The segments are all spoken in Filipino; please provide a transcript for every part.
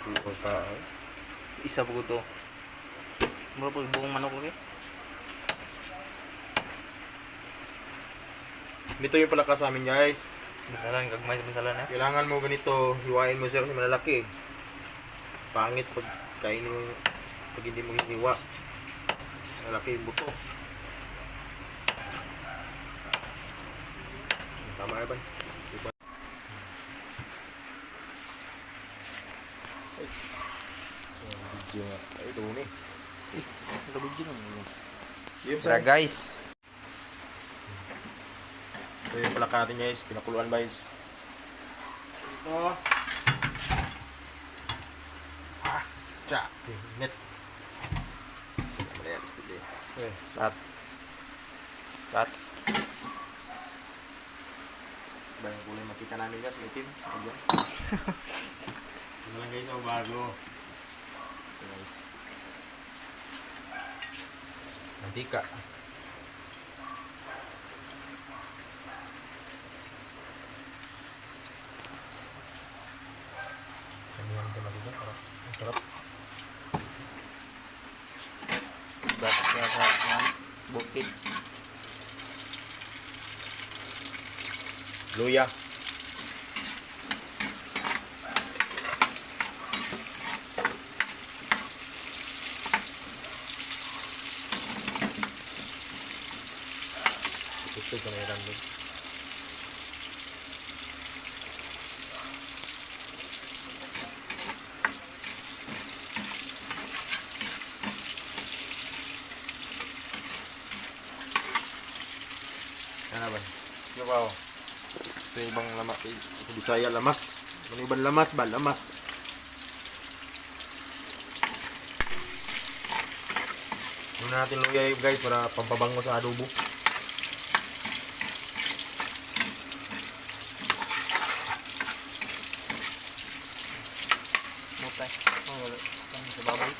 Buko pa. Isa po to. Mura po buong manok lagi. Dito yung pala sa amin guys. Misalan, gagmay sa misalan eh. Kailangan mo ganito, hiwain mo siya kasi malalaki. Pangit pag kainin mo, pag hindi mo hiniwa. Malaki yung buto. Tama ba? Diba? Ay. Video nga. Ay, dumi. Video naman. Tara Guys. Ito yung palaka natin guys. Pinakuluan guys. Ito. Tsa. Net. Rat. Ba yung kulay makita namin guys. Itim. Ayan. Ano lang guys ang bago. Ito guys. Mantika. Kanihan ito natin. Ang sarap. Bakit kaya sa bukid. Luya. Ito ko na ilan din. Ano ba? Ano ba? Ito yung ibang lamas. Sa Bisaya, lamas. Ano ibang lamas ba? Lamas. Muna natin luya guys para pampabango sa adobo. Mutay. Oh, wala. Sa baboy.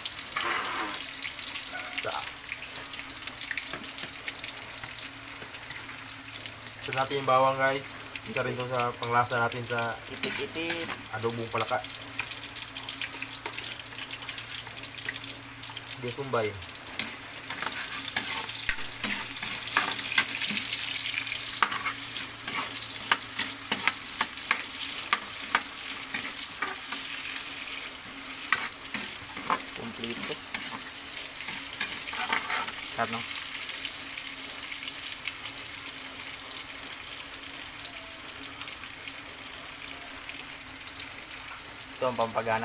Ito natin yung bawang guys. Isa rin to sa panglasa natin sa Itik-itik. adobong palaka. Dia sumbay. Kompleto. Sarap no? Ito ang pampagana.